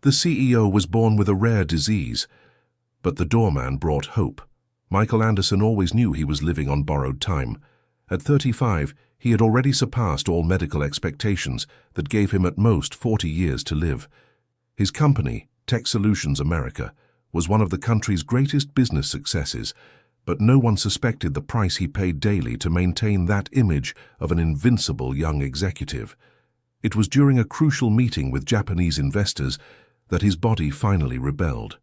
The CEO was born with a rare disease, but the doorman brought hope. Michael Anderson always knew he was living on borrowed time. At 35, he had already surpassed all medical expectations that gave him at most 40 years to live. His company, Tech Solutions America, was one of the country's greatest business successes, but no one suspected the price he paid daily to maintain that image of an invincible young executive. It was during a crucial meeting with Japanese investors that his body finally rebelled.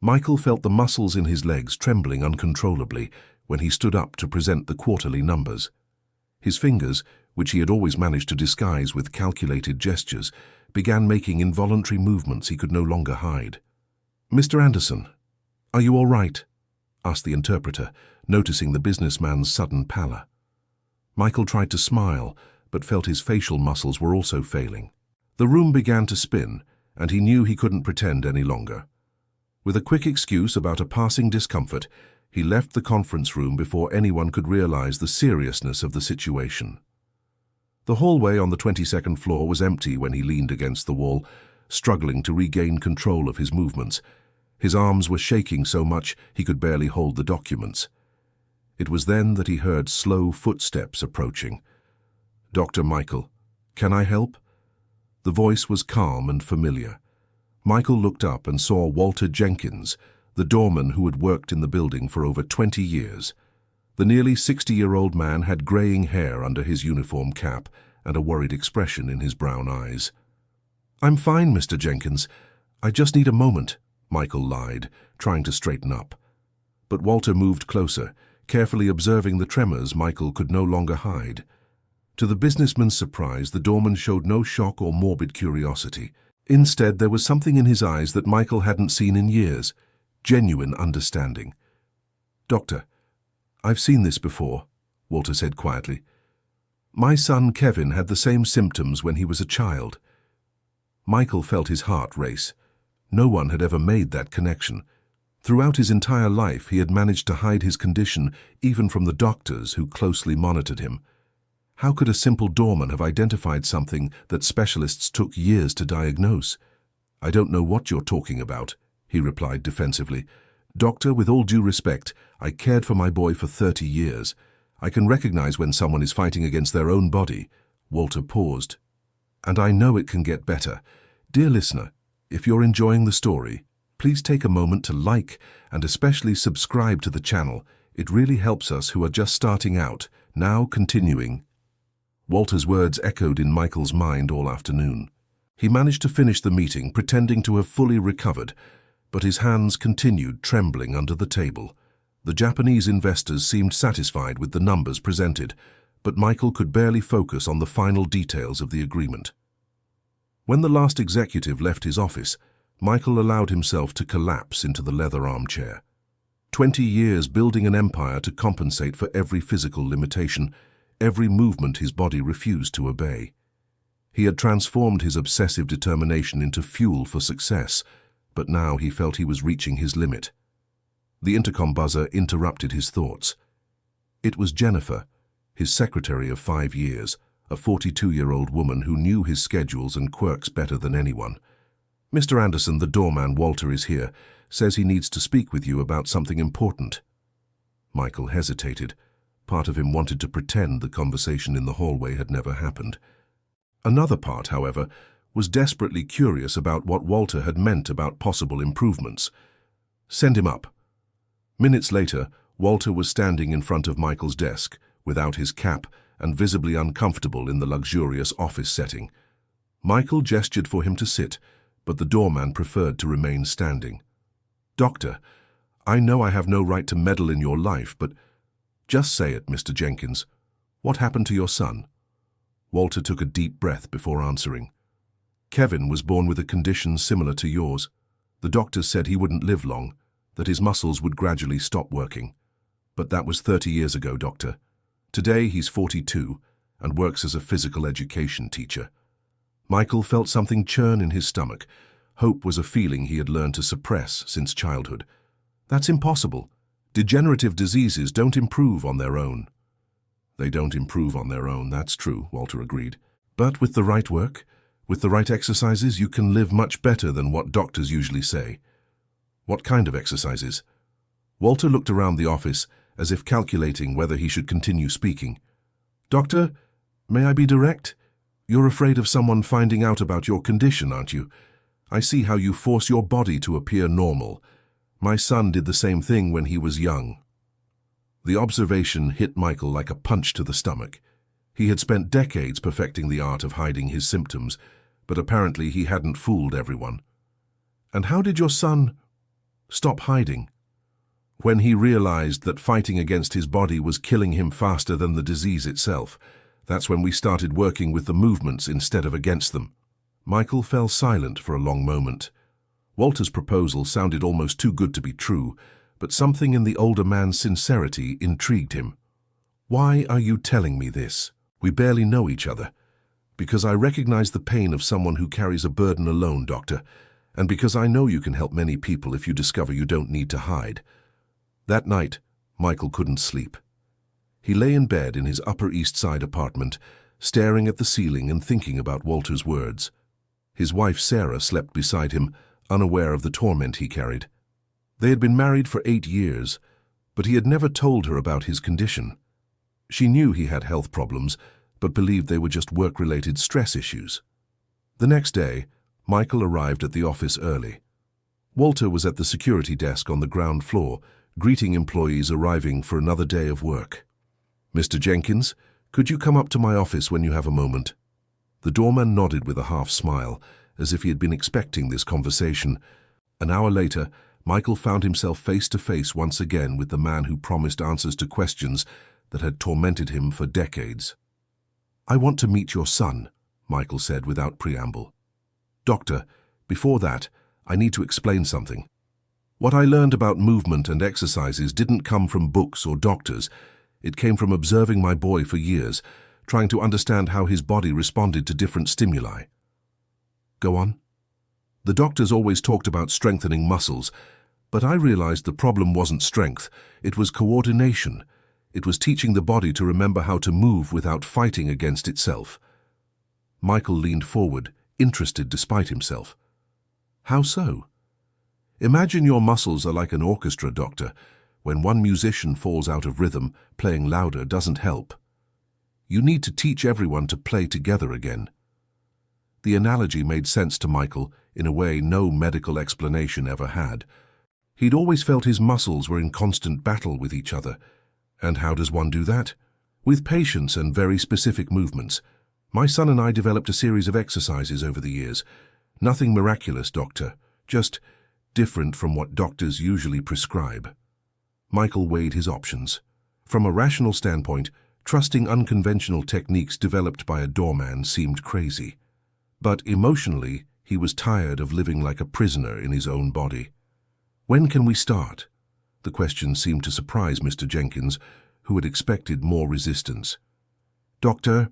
Michael felt the muscles in his legs trembling uncontrollably when he stood up to present the quarterly numbers. His fingers, which he had always managed to disguise with calculated gestures, began making involuntary movements he could no longer hide. "Mr. Anderson, are you all right?" asked the interpreter, noticing the businessman's sudden pallor. Michael tried to smile, but felt his facial muscles were also failing. The room began to spin, and he knew he couldn't pretend any longer. With a quick excuse about a passing discomfort, he left the conference room before anyone could realize the seriousness of the situation. The hallway on the 22nd floor was empty when he leaned against the wall, struggling to regain control of his movements. His arms were shaking so much he could barely hold the documents. It was then that he heard slow footsteps approaching. "Dr. Michael, can I help?" The voice was calm and familiar. Michael looked up and saw Walter Jenkins, the doorman who had worked in the building for over 20 years. The nearly 60-year-old man had graying hair under his uniform cap and a worried expression in his brown eyes. "I'm fine, Mr. Jenkins. I just need a moment," Michael lied, trying to straighten up. But Walter moved closer, carefully observing the tremors Michael could no longer hide. To the businessman's surprise, the doorman showed no shock or morbid curiosity. Instead, there was something in his eyes that Michael hadn't seen in years: genuine understanding. "Doctor, I've seen this before," Walter said quietly. "My son Kevin had the same symptoms when he was a child." Michael felt his heart race. No one had ever made that connection. Throughout his entire life, he had managed to hide his condition even from the doctors who closely monitored him. How could a simple doorman have identified something that specialists took years to diagnose? "I don't know what you're talking about," he replied defensively. "Doctor, with all due respect, I cared for my boy for 30 years. I can recognize when someone is fighting against their own body." Walter paused. "And I know it can get better. Dear listener, if you're enjoying the story, please take a moment to like and especially subscribe to the channel. It really helps us who are just starting out. Now continuing." Walter's words echoed in Michael's mind all afternoon. He managed to finish the meeting pretending to have fully recovered, but his hands continued trembling under the table. The Japanese investors seemed satisfied with the numbers presented, but Michael could barely focus on the final details of the agreement. When the last executive left his office, Michael allowed himself to collapse into the leather armchair. 20 years building an empire to compensate for every physical limitation, every movement his body refused to obey. He had transformed his obsessive determination into fuel for success, but now he felt he was reaching his limit. The intercom buzzer interrupted his thoughts. It was Jennifer, his secretary of 5 years, a 42-year-old woman who knew his schedules and quirks better than anyone. "Mr. Anderson, the doorman Walter is here, says he needs to speak with you about something important." Michael hesitated. Part of him wanted to pretend the conversation in the hallway had never happened. Another part, however, was desperately curious about what Walter had meant about possible improvements. "Send him up." Minutes later, Walter was standing in front of Michael's desk, without his cap and visibly uncomfortable in the luxurious office setting. Michael gestured for him to sit, but the doorman preferred to remain standing. "Doctor, I know I have no right to meddle in your life, but just say it, Mr. Jenkins. What happened to your son?" Walter took a deep breath before answering. "Kevin was born with a condition similar to yours. The doctors said he wouldn't live long, that his muscles would gradually stop working. But that was 30 years ago, Doctor. Today he's 42 and works as a physical education teacher." Michael felt something churn in his stomach. Hope was a feeling he had learned to suppress since childhood. "That's impossible. Degenerative diseases don't improve on their own." "They don't improve on their own, that's true," Walter agreed. "But with the right work, With the right exercises, you can live much better than what doctors usually say. What kind of exercises? Walter looked around the office as if calculating whether he should continue speaking. Doctor, may I be direct? You're afraid of someone finding out about your condition, aren't you? I see how you force your body to appear normal. My son did the same thing when he was young. The observation hit Michael like a punch to the stomach. He had spent decades perfecting the art of hiding his symptoms, but apparently he hadn't fooled everyone. And how did your son stop hiding? When he realized that fighting against his body was killing him faster than the disease itself, that's when we started working with the movements instead of against them. Michael fell silent for a long moment. Walter's proposal sounded almost too good to be true, but something in the older man's sincerity intrigued him. Why are you telling me this? We barely know each other. Because I recognize the pain of someone who carries a burden alone, Doctor, and because I know you can help many people if you discover you don't need to hide. That night, Michael couldn't sleep. He lay in bed in his Upper East Side apartment, staring at the ceiling and thinking about Walter's words. His wife Sarah slept beside him, unaware of the torment he carried. They had been married for 8 years, but he had never told her about his condition. She knew he had health problems, but believed they were just work-related stress issues. The next day, Michael arrived at the office early. Walter was at the security desk on the ground floor, greeting employees arriving for another day of work. Mr. Jenkins, could you come up to my office when you have a moment? The doorman nodded with a half-smile, as if he had been expecting this conversation. An hour later, Michael found himself face-to-face once again with the man who promised answers to questions that had tormented him for decades. I want to meet your son, Michael said without preamble. Doctor, before that, I need to explain something. What I learned about movement and exercises didn't come from books or doctors. It came from observing my boy for years, trying to understand how his body responded to different stimuli. Go on. The doctors always talked about strengthening muscles, but I realized the problem wasn't strength, it was coordination. It was teaching the body to remember how to move without fighting against itself. Michael leaned forward, interested despite himself. How so? Imagine your muscles are like an orchestra, Doctor. When one musician falls out of rhythm, playing louder doesn't help. You need to teach everyone to play together again. The analogy made sense to Michael in a way no medical explanation ever had. He'd always felt his muscles were in constant battle with each other. And how does one do that? With patience and very specific movements. My son and I developed a series of exercises over the years. Nothing miraculous, Doctor, just different from what doctors usually prescribe. Michael weighed his options. From a rational standpoint, trusting unconventional techniques developed by a doorman seemed crazy. But emotionally, he was tired of living like a prisoner in his own body. When can we start? The question seemed to surprise Mr. Jenkins, who had expected more resistance. Doctor,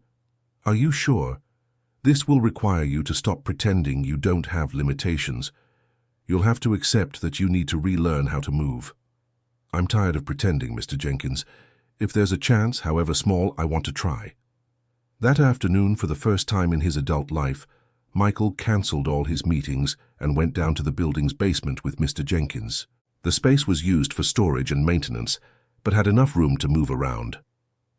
are you sure? This will require you to stop pretending you don't have limitations. You'll have to accept that you need to relearn how to move. I'm tired of pretending, Mr. Jenkins. If there's a chance, however small, I want to try. That afternoon, for the first time in his adult life, Michael cancelled all his meetings and went down to the building's basement with Mr. Jenkins. The space was used for storage and maintenance, but had enough room to move around.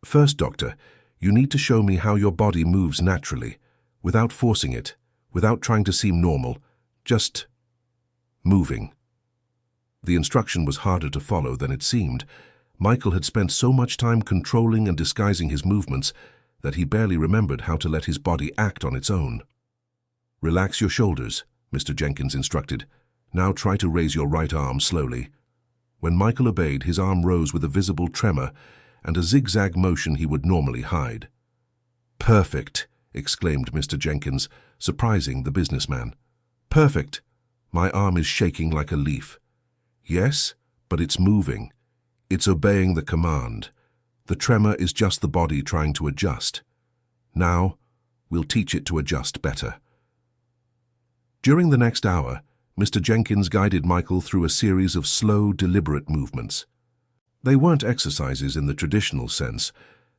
First, Doctor, you need to show me how your body moves naturally, without forcing it, without trying to seem normal, just moving. The instruction was harder to follow than it seemed. Michael had spent so much time controlling and disguising his movements that he barely remembered how to let his body act on its own. Relax your shoulders, Mr. Jenkins instructed. Now try to raise your right arm slowly. When Michael obeyed, his arm rose with a visible tremor and a zigzag motion he would normally hide. Perfect, exclaimed Mr. Jenkins, surprising the businessman. Perfect. My arm is shaking like a leaf. Yes, but it's moving. It's obeying the command. The tremor is just the body trying to adjust. Now, we'll teach it to adjust better. During the next hour, Mr. Jenkins guided Michael through a series of slow, deliberate movements. They weren't exercises in the traditional sense,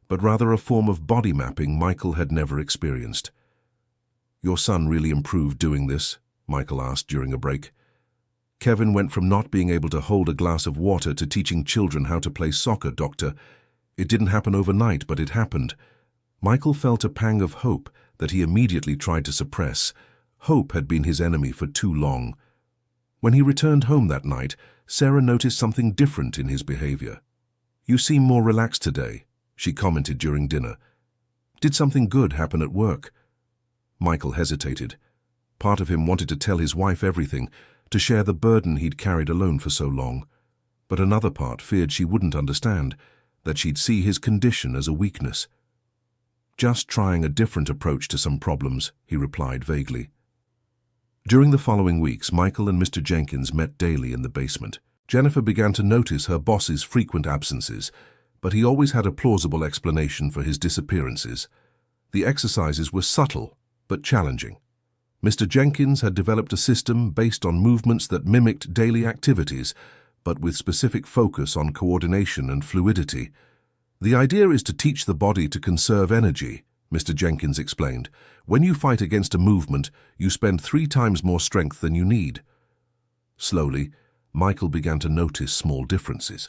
but rather a form of body mapping Michael had never experienced. "Your son really improved doing this?" Michael asked during a break. "Kevin went from not being able to hold a glass of water to teaching children how to play soccer, Doctor. It didn't happen overnight, but it happened." Michael felt a pang of hope that he immediately tried to suppress. Hope had been his enemy for too long. When he returned home that night, Sarah noticed something different in his behavior. "You seem more relaxed today," she commented during dinner. "Did something good happen at work?" Michael hesitated. Part of him wanted to tell his wife everything, to share the burden he'd carried alone for so long. But another part feared she wouldn't understand, that she'd see his condition as a weakness. "Just trying a different approach to some problems," he replied vaguely. During the following weeks, Michael and Mr. Jenkins met daily in the basement. Jennifer began to notice her boss's frequent absences, but he always had a plausible explanation for his disappearances. The exercises were subtle, but challenging. Mr. Jenkins had developed a system based on movements that mimicked daily activities, but with specific focus on coordination and fluidity. "The idea is to teach the body to conserve energy," Mr. Jenkins explained. "When you fight against a movement, you spend 3 times more strength than you need." Slowly, Michael began to notice small differences.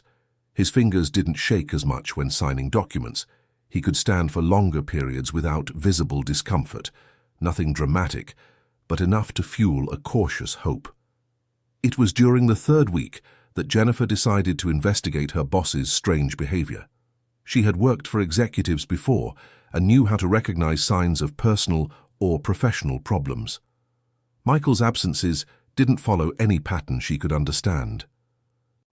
His fingers didn't shake as much when signing documents. He could stand for longer periods without visible discomfort. Nothing dramatic, but enough to fuel a cautious hope. It was during the 3rd week that Jennifer decided to investigate her boss's strange behavior. She had worked for executives before and knew how to recognize signs of personal or professional problems. Michael's absences didn't follow any pattern she could understand.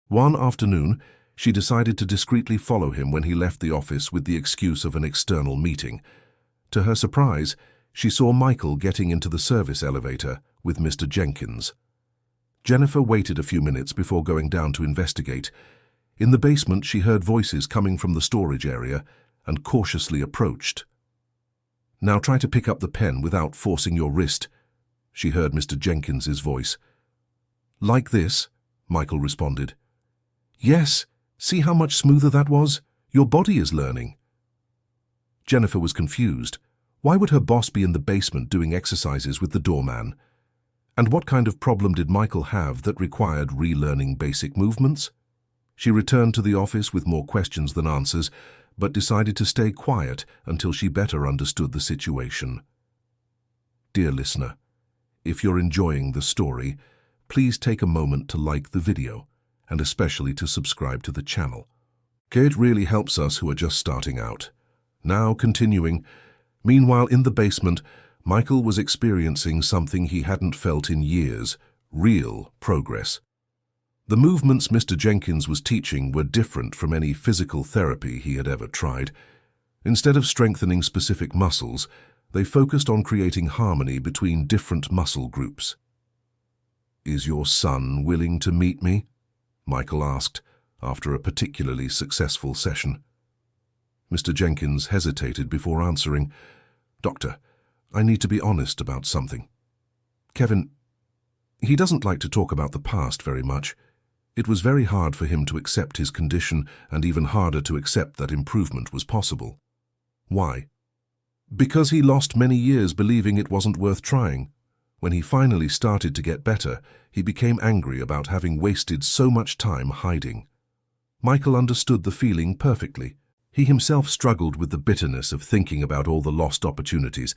One afternoon, she decided to discreetly follow him when he left the office with the excuse of an external meeting. To her surprise, she saw Michael getting into the service elevator with Mr. Jenkins. Jennifer waited a few minutes before going down to investigate. In the basement, she heard voices coming from the storage area and cautiously approached. "Now try to pick up the pen without forcing your wrist," she heard Mr. Jenkins's voice. "Like this?" Michael responded. "Yes, see how much smoother that was? Your body is learning." Jennifer was confused. Why would her boss be in the basement doing exercises with the doorman? And what kind of problem did Michael have that required relearning basic movements? She returned to the office with more questions than answers, but decided to stay quiet until she better understood the situation. Dear listener, if you're enjoying the story, please take a moment to like the video, and especially to subscribe to the channel. It really helps us who are just starting out. Now continuing. Meanwhile, in the basement, Michael was experiencing something he hadn't felt in years: real progress. The movements Mr. Jenkins was teaching were different from any physical therapy he had ever tried. Instead of strengthening specific muscles, they focused on creating harmony between different muscle groups. "Is your son willing to meet me?" Michael asked, after a particularly successful session. Mr. Jenkins hesitated before answering. "Doctor, I need to be honest about something. Kevin, he doesn't like to talk about the past very much. It was very hard for him to accept his condition and even harder to accept that improvement was possible." "Why?" "Because he lost many years believing it wasn't worth trying. When he finally started to get better, he became angry about having wasted so much time hiding." Michael understood the feeling perfectly. He himself struggled with the bitterness of thinking about all the lost opportunities,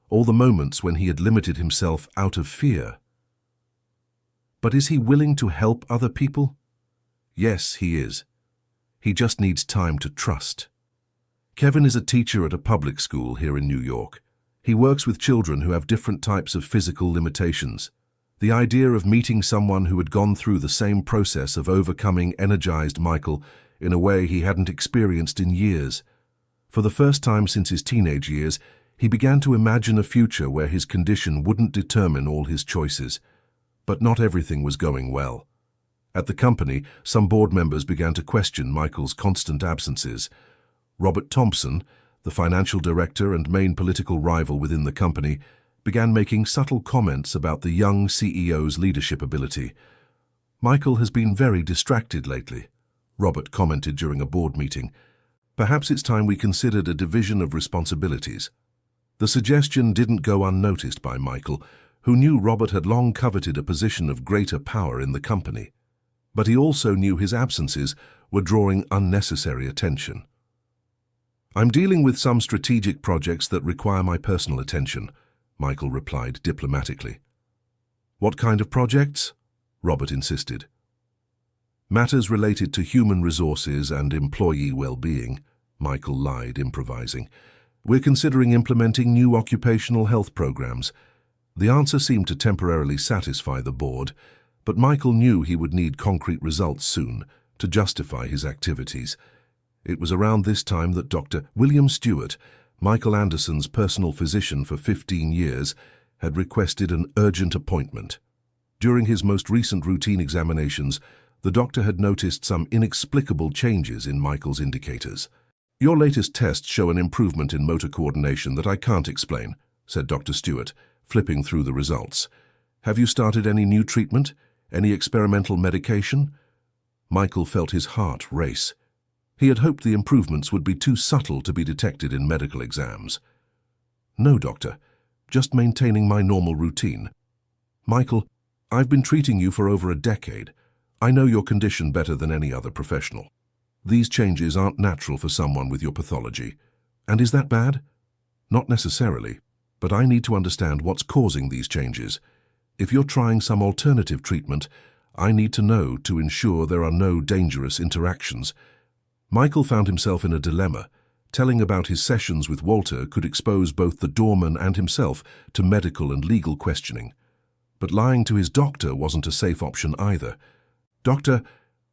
all the moments when he had limited himself out of fear. But is he willing to help other people? Yes, he is. He just needs time to trust. Kevin is a teacher at a public school here in New York. He works with children who have different types of physical limitations. The idea of meeting someone who had gone through the same process of overcoming energized Michael in a way he hadn't experienced in years. For the first time since his teenage years, he began to imagine a future where his condition wouldn't determine all his choices. But not everything was going well. At the company, some board members began to question Michael's constant absences. Robert Thompson, the financial director and main political rival within the company, began making subtle comments about the young CEO's leadership ability. "Michael has been very distracted lately," Robert commented during a board meeting. "Perhaps it's time we considered a division of responsibilities." The suggestion didn't go unnoticed by Michael, who knew Robert had long coveted a position of greater power in the company. But he also knew his absences were drawing unnecessary attention. "I'm dealing with some strategic projects that require my personal attention," Michael replied diplomatically. "What kind of projects?" Robert insisted. "Matters related to human resources and employee well-being," Michael lied, improvising. "We're considering implementing new occupational health programs." The answer seemed to temporarily satisfy the board, but Michael knew he would need concrete results soon to justify his activities. It was around this time that Dr. William Stewart, Michael Anderson's personal physician for 15 years, had requested an urgent appointment. During his most recent routine examinations, the doctor had noticed some inexplicable changes in Michael's indicators. "Your latest tests show an improvement in motor coordination that I can't explain," said Dr. Stewart, flipping through the results. "Have you started any new treatment? Any experimental medication?" Michael felt his heart race. He had hoped the improvements would be too subtle to be detected in medical exams. "No, doctor. Just maintaining my normal routine." "Michael, I've been treating you for over a decade. I know your condition better than any other professional. These changes aren't natural for someone with your pathology. And is that bad? Not necessarily, but I need to understand what's causing these changes. If you're trying some alternative treatment, I need to know to ensure there are no dangerous interactions." Michael found himself in a dilemma. Telling about his sessions with Walter could expose both the doorman and himself to medical and legal questioning. But lying to his doctor wasn't a safe option either. "Doctor,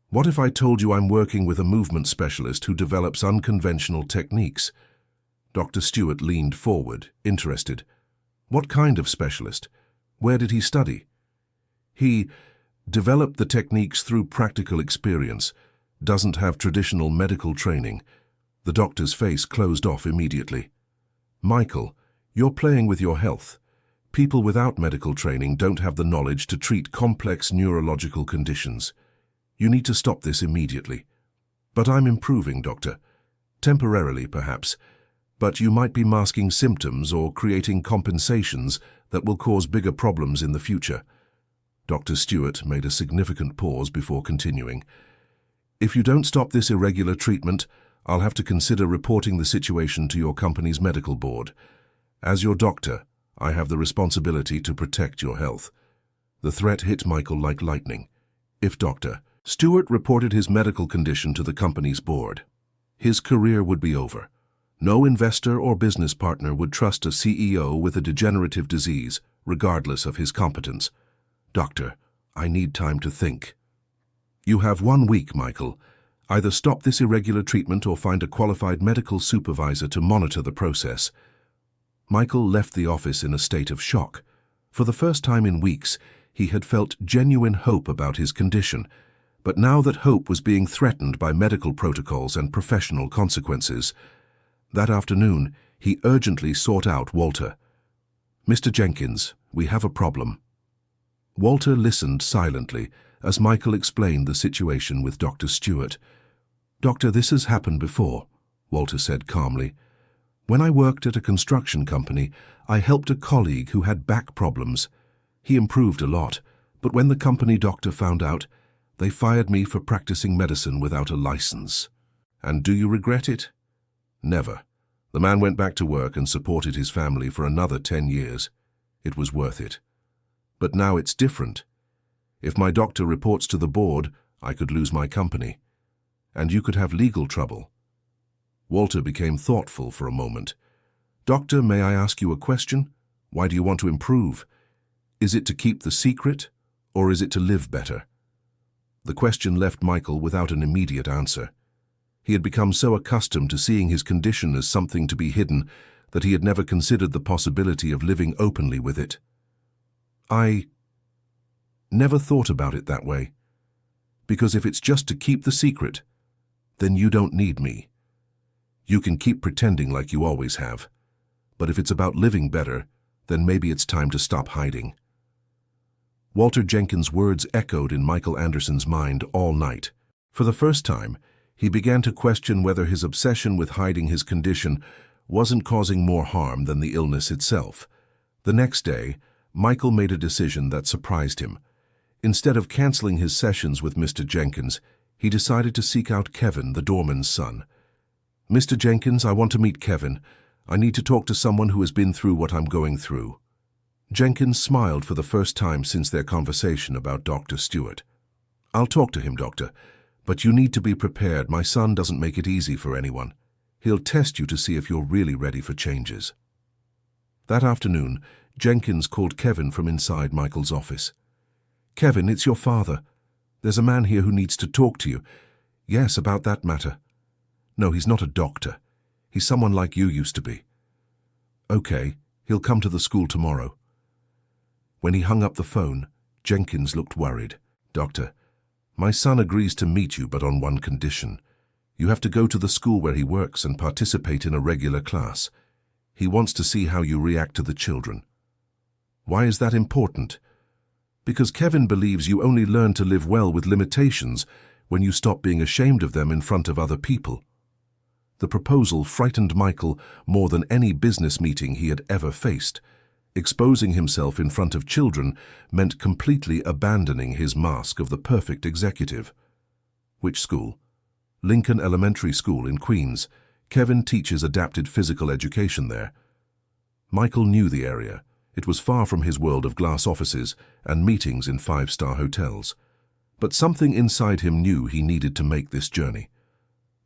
what if I told you I'm working with a movement specialist who develops unconventional techniques?" Dr. Stewart leaned forward, interested. "What kind of specialist? Where did he study?" "He developed the techniques through practical experience, doesn't have traditional medical training." The doctor's face closed off immediately. "Michael, you're playing with your health. People without medical training don't have the knowledge to treat complex neurological conditions. You need to stop this immediately." "But I'm improving, doctor. Temporarily, perhaps. But you might be masking symptoms or creating compensations that will cause bigger problems in the future." Dr. Stewart made a significant pause before continuing. "If you don't stop this irregular treatment, I'll have to consider reporting the situation to your company's medical board. As your doctor, I have the responsibility to protect your health." The threat hit Michael like lightning. If Dr. Stewart reported his medical condition to the company's board, his career would be over. No investor or business partner would trust a CEO with a degenerative disease, regardless of his competence. "Doctor, I need time to think." "You have 1 week, Michael. Either stop this irregular treatment or find a qualified medical supervisor to monitor the process." Michael left the office in a state of shock. For the first time in weeks, he had felt genuine hope about his condition, but now that hope was being threatened by medical protocols and professional consequences. That afternoon, he urgently sought out Walter. "Mr. Jenkins, we have a problem." Walter listened silently as Michael explained the situation with Dr. Stewart. "Doctor, this has happened before," Walter said calmly. "When I worked at a construction company, I helped a colleague who had back problems. He improved a lot, but when the company doctor found out, they fired me for practicing medicine without a license." "And do you regret it?" "Never. The man went back to work and supported his family for another 10 years. It was worth it. But now it's different. If my doctor reports to the board, I could lose my company. And you could have legal trouble." Walter became thoughtful for a moment. "Doctor, may I ask you a question? Why do you want to improve? Is it to keep the secret, or is it to live better?" The question left Michael without an immediate answer. He had become so accustomed to seeing his condition as something to be hidden that he had never considered the possibility of living openly with it. "I never thought about it that way. Because if it's just to keep the secret, then you don't need me. You can keep pretending like you always have. But if it's about living better, then maybe it's time to stop hiding." Walter Jenkins' words echoed in Michael Anderson's mind all night. For the first time, he began to question whether his obsession with hiding his condition wasn't causing more harm than the illness itself. The next day, Michael made a decision that surprised him. Instead of canceling his sessions with Mr. Jenkins, he decided to seek out Kevin, the doorman's son. "Mr. Jenkins, I want to meet Kevin. I need to talk to someone who has been through what I'm going through." Jenkins smiled for the first time since their conversation about Dr. Stewart. "I'll talk to him, Doctor, but you need to be prepared. My son doesn't make it easy for anyone. He'll test you to see if you're really ready for changes." That afternoon, Jenkins called Kevin from inside Michael's office. "Kevin, it's your father. There's a man here who needs to talk to you." "Yes, about that matter." "No, he's not a doctor. He's someone like you used to be." "Okay, he'll come to the school tomorrow." When he hung up the phone, Jenkins looked worried. "Doctor, my son agrees to meet you, but on one condition. You have to go to the school where he works and participate in a regular class. He wants to see how you react to the children." "Why is that important?" "Because Kevin believes you only learn to live well with limitations when you stop being ashamed of them in front of other people." The proposal frightened Michael more than any business meeting he had ever faced. Exposing himself in front of children meant completely abandoning his mask of the perfect executive. "Which school?" "Lincoln Elementary School in Queens. Kevin teaches adapted physical education there." Michael knew the area. It was far from his world of glass offices and meetings in five-star hotels. But something inside him knew he needed to make this journey.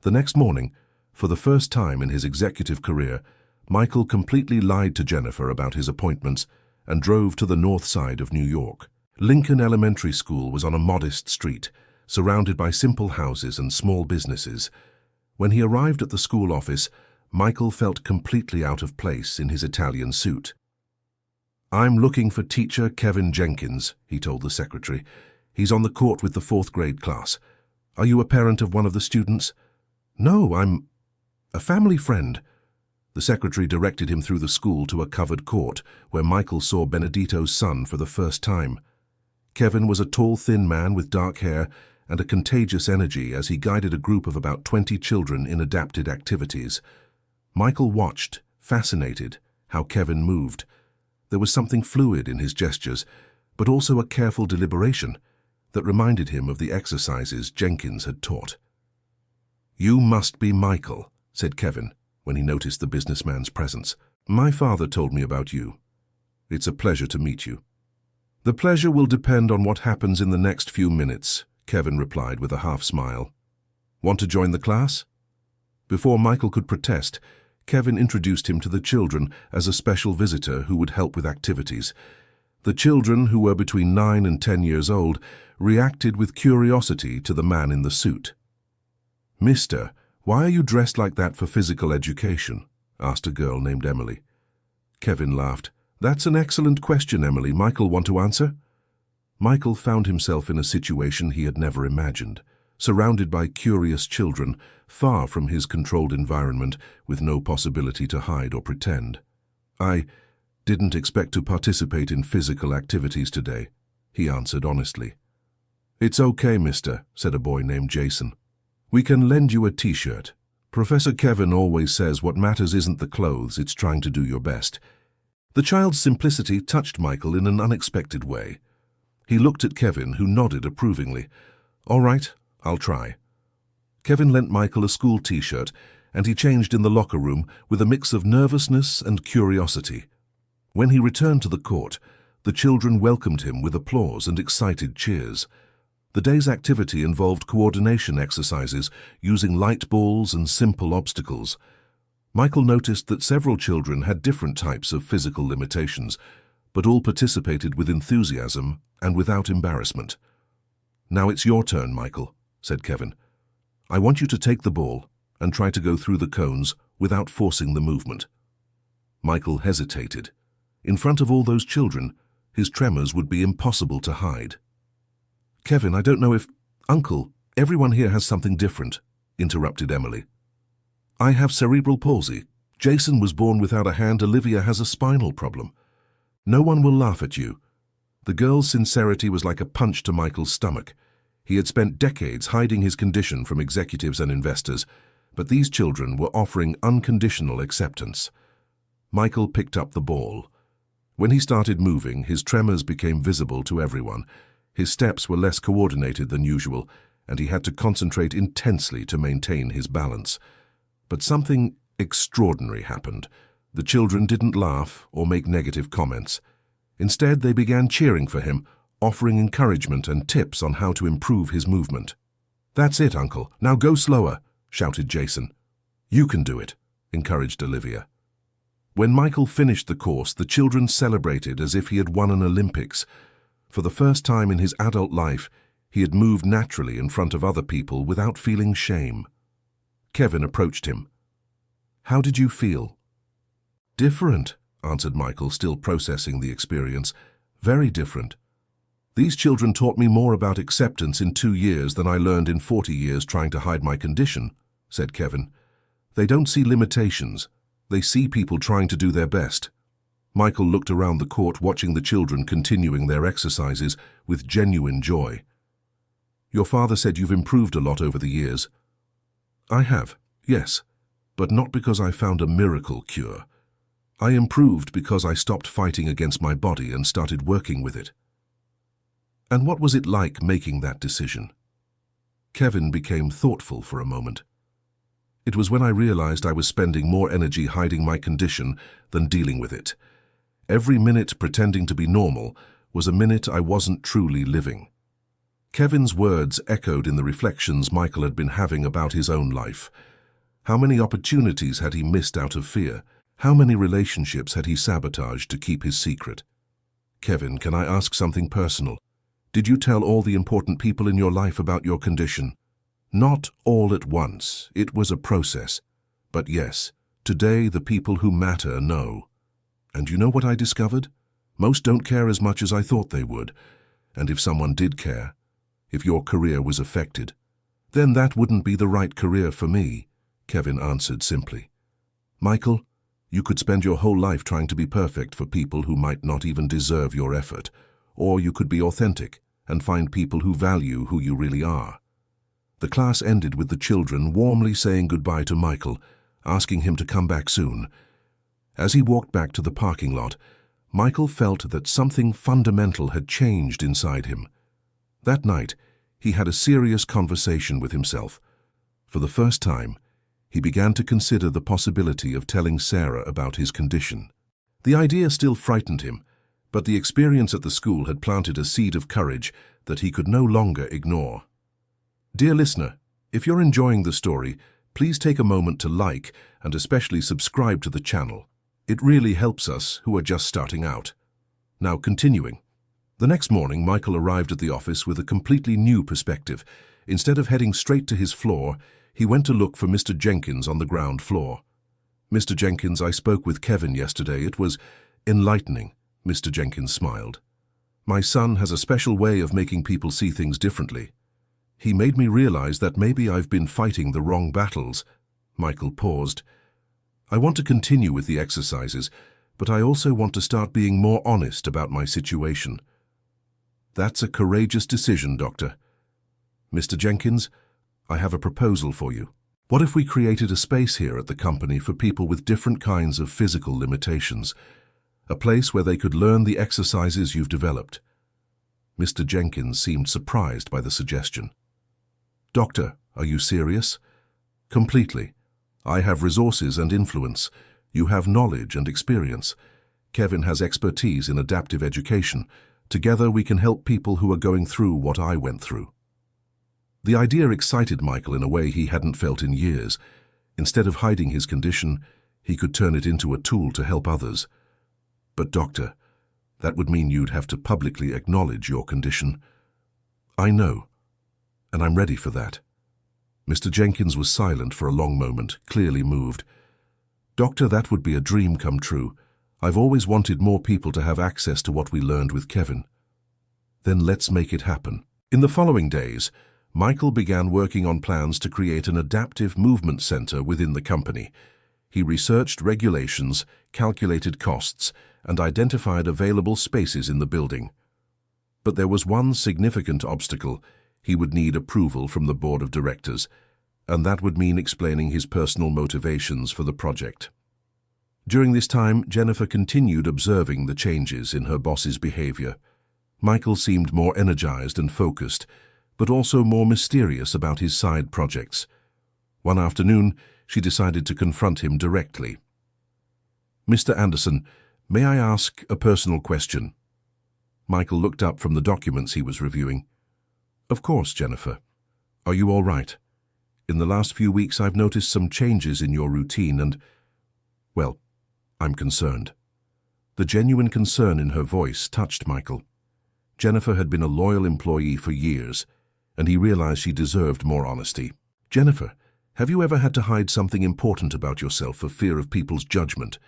The next morning, for the first time in his executive career, Michael completely lied to Jennifer about his appointments and drove to the north side of New York. Lincoln Elementary School was on a modest street, surrounded by simple houses and small businesses. When he arrived at the school office, Michael felt completely out of place in his Italian suit. "I'm looking for teacher Kevin Jenkins," he told the secretary. "He's on the court with the fourth grade class. Are you a parent of one of the students?" "No, I'm a family friend." The secretary directed him through the school to a covered court, where Michael saw Benedito's son for the first time. Kevin was a tall, thin man with dark hair and a contagious energy as he guided a group of about 20 children in adapted activities. Michael watched, fascinated, how Kevin moved. There was something fluid in his gestures, but also a careful deliberation that reminded him of the exercises Jenkins had taught. "You must be Michael," said Kevin, when he noticed the businessman's presence. "My father told me about you. It's a pleasure to meet you." "The pleasure will depend on what happens in the next few minutes," Kevin replied with a half-smile. "Want to join the class?" Before Michael could protest, Kevin introduced him to the children as a special visitor who would help with activities. The children, who were between 9 and 10 years old, reacted with curiosity to the man in the suit. "Mister, why are you dressed like that for physical education?" asked a girl named Emily. Kevin laughed. "That's an excellent question, Emily. Michael, want to answer?" Michael found himself in a situation he had never imagined, surrounded by curious children, far from his controlled environment, with no possibility to hide or pretend. "I didn't expect to participate in physical activities today," he answered honestly. "It's okay, mister," said a boy named Jason. "We can lend you a t-shirt. Professor Kevin always says what matters isn't the clothes, it's trying to do your best." The child's simplicity touched Michael in an unexpected way. He looked at Kevin, who nodded approvingly. "All right, I'll try." Kevin lent Michael a school t-shirt, and he changed in the locker room with a mix of nervousness and curiosity. When he returned to the court, the children welcomed him with applause and excited cheers. The day's activity involved coordination exercises using light balls and simple obstacles. Michael noticed that several children had different types of physical limitations, but all participated with enthusiasm and without embarrassment. "Now it's your turn, Michael," said Kevin. "I want you to take the ball and try to go through the cones without forcing the movement." Michael hesitated. In front of all those children, his tremors would be impossible to hide. "Kevin, I don't know if—" "Uncle, everyone here has something different," interrupted Emily. "I have cerebral palsy. Jason was born without a hand. Olivia has a spinal problem. No one will laugh at you." The girl's sincerity was like a punch to Michael's stomach. He had spent decades hiding his condition from executives and investors, but these children were offering unconditional acceptance. Michael picked up the ball. When he started moving, his tremors became visible to everyone. His steps were less coordinated than usual, and he had to concentrate intensely to maintain his balance. But something extraordinary happened. The children didn't laugh or make negative comments. Instead, they began cheering for him, offering encouragement and tips on how to improve his movement. "That's it, Uncle. Now go slower," shouted Jason. "You can do it," encouraged Olivia. When Michael finished the course, the children celebrated as if he had won an Olympics. For the first time in his adult life, he had moved naturally in front of other people without feeling shame. Kevin approached him. "How did you feel?" "Different," answered Michael, still processing the experience. "Very different. These children taught me more about acceptance in 2 years than I learned in 40 years trying to hide my condition," said Kevin. "They don't see limitations. They see people trying to do their best." Michael looked around the court, watching the children continuing their exercises with genuine joy. "Your father said you've improved a lot over the years." "I have, yes, but not because I found a miracle cure. I improved because I stopped fighting against my body and started working with it." "And what was it like making that decision?" Kevin became thoughtful for a moment. "It was when I realized I was spending more energy hiding my condition than dealing with it. Every minute pretending to be normal was a minute I wasn't truly living." Kevin's words echoed in the reflections Michael had been having about his own life. How many opportunities had he missed out of fear? How many relationships had he sabotaged to keep his secret? "Kevin, can I ask something personal? Did you tell all the important people in your life about your condition?" "Not all at once. It was a process. But yes, today the people who matter know. And you know what I discovered? Most don't care as much as I thought they would. And if someone did care, if your career was affected, then that wouldn't be the right career for me," Kevin answered simply. "Michael, you could spend your whole life trying to be perfect for people who might not even deserve your effort, or you could be authentic and find people who value who you really are." The class ended with the children warmly saying goodbye to Michael, asking him to come back soon. As he walked back to the parking lot, Michael felt that something fundamental had changed inside him. That night, he had a serious conversation with himself. For the first time, he began to consider the possibility of telling Sarah about his condition. The idea still frightened him, but the experience at the school had planted a seed of courage that he could no longer ignore. Dear listener, if you're enjoying the story, please take a moment to like and especially subscribe to the channel. It really helps us who are just starting out. Now continuing. The next morning, Michael arrived at the office with a completely new perspective. Instead of heading straight to his floor, he went to look for Mr. Jenkins on the ground floor. "Mr. Jenkins, I spoke with Kevin yesterday. It was enlightening," Mr. Jenkins smiled. "My son has a special way of making people see things differently. He made me realize that maybe I've been fighting the wrong battles." Michael paused. "I want to continue with the exercises, but I also want to start being more honest about my situation." "That's a courageous decision, Doctor." "Mr. Jenkins, I have a proposal for you. What if we created a space here at the company for people with different kinds of physical limitations? A place where they could learn the exercises you've developed?" Mr. Jenkins seemed surprised by the suggestion. "Doctor, are you serious?" "Completely. I have resources and influence. You have knowledge and experience. Kevin has expertise in adaptive education. Together we can help people who are going through what I went through." The idea excited Michael in a way he hadn't felt in years. Instead of hiding his condition, he could turn it into a tool to help others. "But Doctor, that would mean you'd have to publicly acknowledge your condition." "I know, and I'm ready for that." Mr. Jenkins was silent for a long moment, clearly moved. "Doctor, that would be a dream come true. I've always wanted more people to have access to what we learned with Kevin." "Then let's make it happen." In the following days, Michael began working on plans to create an adaptive movement center within the company. He researched regulations, calculated costs, and identified available spaces in the building. But there was one significant obstacle. He would need approval from the board of directors, and that would mean explaining his personal motivations for the project. During this time, Jennifer continued observing the changes in her boss's behavior. Michael seemed more energized and focused, but also more mysterious about his side projects. One afternoon, she decided to confront him directly. "Mr. Anderson, may I ask a personal question?" Michael looked up from the documents he was reviewing. "Of course, Jennifer. Are you all right? In the last few weeks, I've noticed some changes in your routine and, well, I'm concerned." The genuine concern in her voice touched Michael. Jennifer had been a loyal employee for years, and he realized she deserved more honesty. "Jennifer, have you ever had to hide something important about yourself for fear of people's judgment?"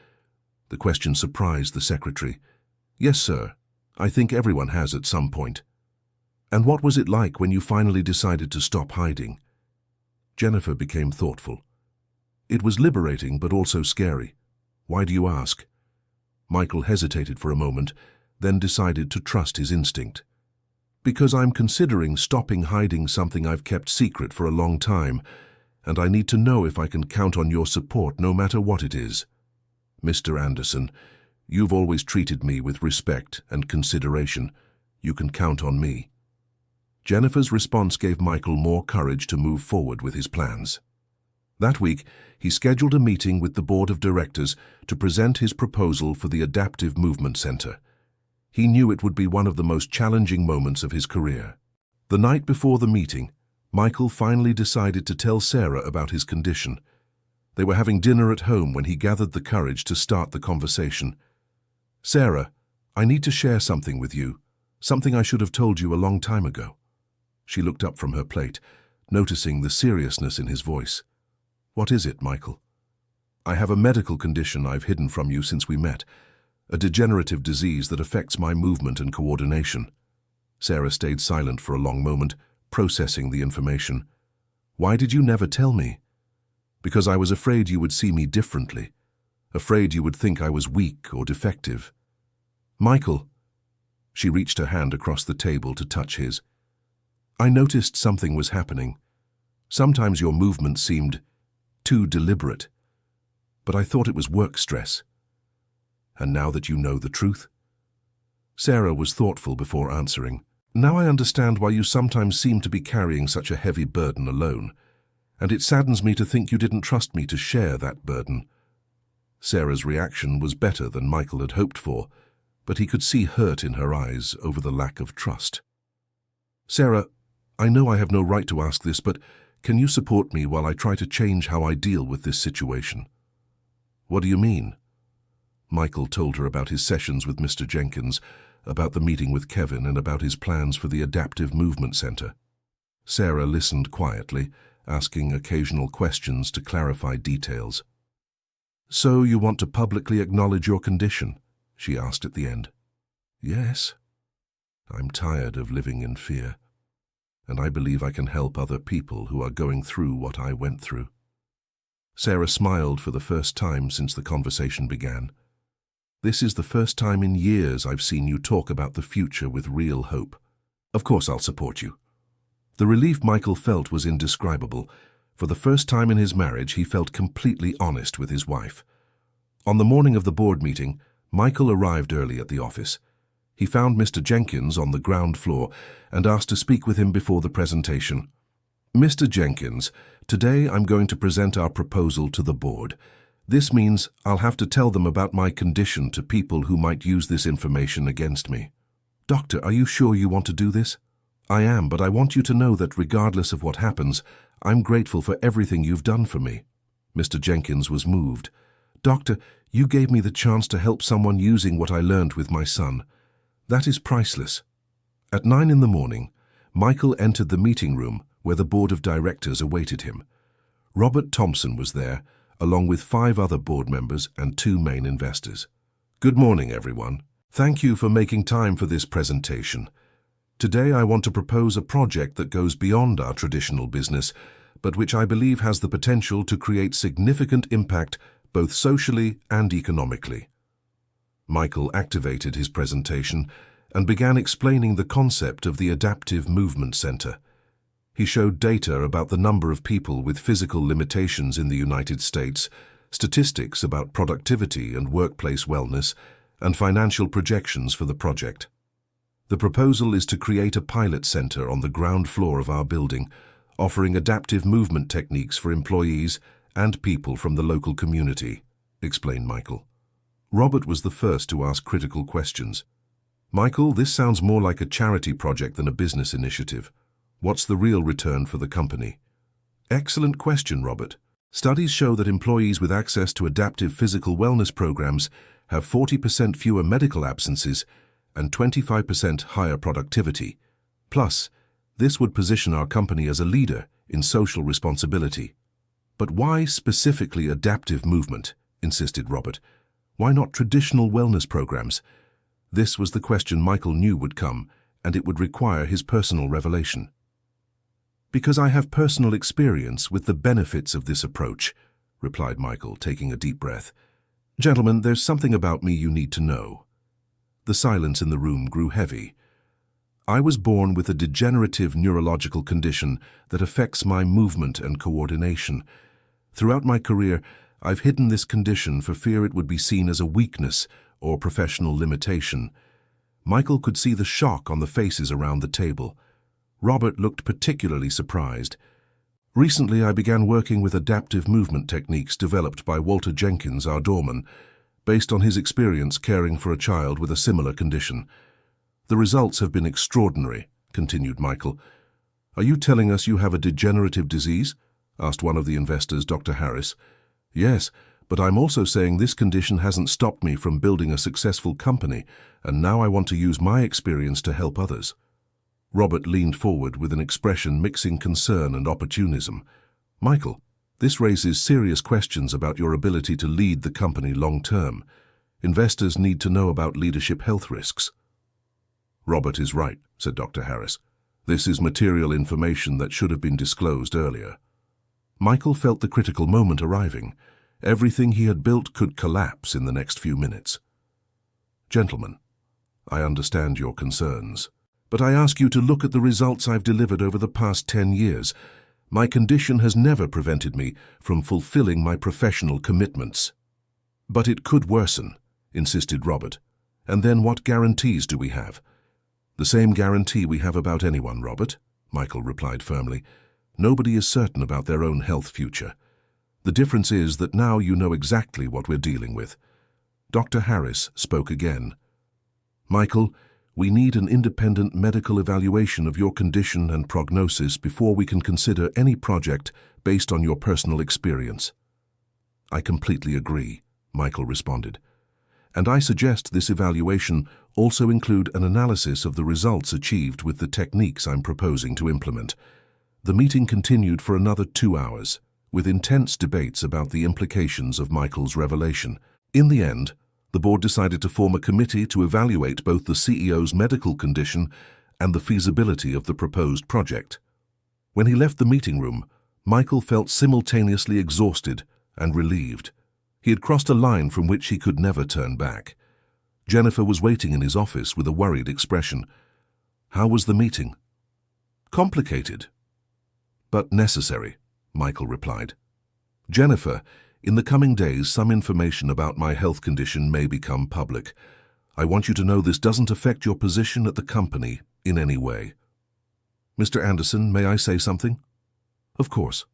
The question surprised the secretary. "Yes, sir. I think everyone has at some point." "And what was it like when you finally decided to stop hiding?" Jennifer became thoughtful. "It was liberating, but also scary. Why do you ask?" Michael hesitated for a moment, then decided to trust his instinct. "Because I'm considering stopping hiding something I've kept secret for a long time, and I need to know if I can count on your support no matter what it is. Mr. Anderson, you've always treated me with respect and consideration. You can count on me." Jennifer's response gave Michael more courage to move forward with his plans. That week, he scheduled a meeting with the board of directors to present his proposal for the Adaptive Movement Center. He knew it would be one of the most challenging moments of his career. The night before the meeting, Michael finally decided to tell Sarah about his condition. They were having dinner at home when he gathered the courage to start the conversation. "Sarah, I need to share something with you, something I should have told you a long time ago." She looked up from her plate, noticing the seriousness in his voice. "What is it, Michael?" "I have a medical condition I've hidden from you since we met, a degenerative disease that affects my movement and coordination." Sarah stayed silent for a long moment, processing the information. "Why did you never tell me?" "Because I was afraid you would see me differently, afraid you would think I was weak or defective." "Michael," she reached her hand across the table to touch his. "I noticed something was happening. Sometimes your movement seemed too deliberate, but I thought it was work stress. And now that you know the truth?" Sarah was thoughtful before answering. "Now I understand why you sometimes seem to be carrying such a heavy burden alone, and it saddens me to think you didn't trust me to share that burden." Sarah's reaction was better than Michael had hoped for, but he could see hurt in her eyes over the lack of trust. "Sarah, I know I have no right to ask this, but can you support me while I try to change how I deal with this situation?" "What do you mean?" Michael told her about his sessions with Mr. Jenkins, about the meeting with Kevin, and about his plans for the Adaptive Movement Center. Sarah listened quietly, asking occasional questions to clarify details. "So you want to publicly acknowledge your condition?" she asked at the end. "Yes. I'm tired of living in fear, and I believe I can help other people who are going through what I went through." Sarah smiled for the first time since the conversation began. "This is the first time in years I've seen you talk about the future with real hope. Of course I'll support you." The relief Michael felt was indescribable. For the first time in his marriage, he felt completely honest with his wife. On the morning of the board meeting, Michael arrived early at the office. He found Mr. Jenkins on the ground floor and asked to speak with him before the presentation. "Mr. Jenkins, today I'm going to present our proposal to the board. This means I'll have to tell them about my condition to people who might use this information against me." "Doctor, are you sure you want to do this?" "I am, but I want you to know that regardless of what happens, I'm grateful for everything you've done for me." Mr. Jenkins was moved. "Doctor, you gave me the chance to help someone using what I learned with my son. That is priceless." At 9 in the morning, Michael entered the meeting room where the board of directors awaited him. Robert Thompson was there, along with 5 other board members and 2 main investors. "Good morning, everyone. Thank you for making time for this presentation. Today I want to propose a project that goes beyond our traditional business, but which I believe has the potential to create significant impact both socially and economically." Michael activated his presentation and began explaining the concept of the Adaptive Movement Center. He showed data about the number of people with physical limitations in the United States, statistics about productivity and workplace wellness, and financial projections for the project. The proposal is to create a pilot center on the ground floor of our building, offering adaptive movement techniques for employees and people from the local community, explained Michael. Robert was the first to ask critical questions. Michael, this sounds more like a charity project than a business initiative. What's the real return for the company? Excellent question, Robert. Studies show that employees with access to adaptive physical wellness programs have 40% fewer medical absences and 25% higher productivity. Plus, this would position our company as a leader in social responsibility. But why specifically adaptive movement? Insisted Robert. Why not traditional wellness programs? This was the question Michael knew would come, and it would require his personal revelation. Because I have personal experience with the benefits of this approach, replied Michael, taking a deep breath. Gentlemen, there's something about me you need to know. The silence in the room grew heavy. I was born with a degenerative neurological condition that affects my movement and coordination. Throughout my career, I've hidden this condition for fear it would be seen as a weakness or professional limitation. Michael could see the shock on the faces around the table. Robert looked particularly surprised. Recently, I began working with adaptive movement techniques developed by Walter Jenkins, our doorman, based on his experience caring for a child with a similar condition. The results have been extraordinary, continued Michael. Are you telling us you have a degenerative disease? Asked one of the investors, Dr. Harris. Yes, but I'm also saying this condition hasn't stopped me from building a successful company, and now I want to use my experience to help others. Robert leaned forward with an expression mixing concern and opportunism. Michael, this raises serious questions about your ability to lead the company long-term. Investors need to know about leadership health risks. Robert is right, said Dr. Harris. This is material information that should have been disclosed earlier. Michael felt the critical moment arriving. Everything he had built could collapse in the next few minutes. Gentlemen, I understand your concerns, but I ask you to look at the results I've delivered over the past 10 years. My condition has never prevented me from fulfilling my professional commitments. But it could worsen, insisted Robert. And then what guarantees do we have? The same guarantee we have about anyone, Robert, Michael replied firmly. Nobody is certain about their own health future. The difference is that now you know exactly what we're dealing with. Dr. Harris spoke again. Michael, we need an independent medical evaluation of your condition and prognosis before we can consider any project based on your personal experience. I completely agree, Michael responded. And I suggest this evaluation also include an analysis of the results achieved with the techniques I'm proposing to implement. The meeting continued for another 2 hours, with intense debates about the implications of Michael's revelation. In the end, the board decided to form a committee to evaluate both the CEO's medical condition and the feasibility of the proposed project. When he left the meeting room, Michael felt simultaneously exhausted and relieved. He had crossed a line from which he could never turn back. Jennifer was waiting in his office with a worried expression. How was the meeting? Complicated, but necessary, Michael replied. Jennifer, in the coming days, some information about my health condition may become public. I want you to know this doesn't affect your position at the company in any way. Mr. Anderson, may I say something? Of course.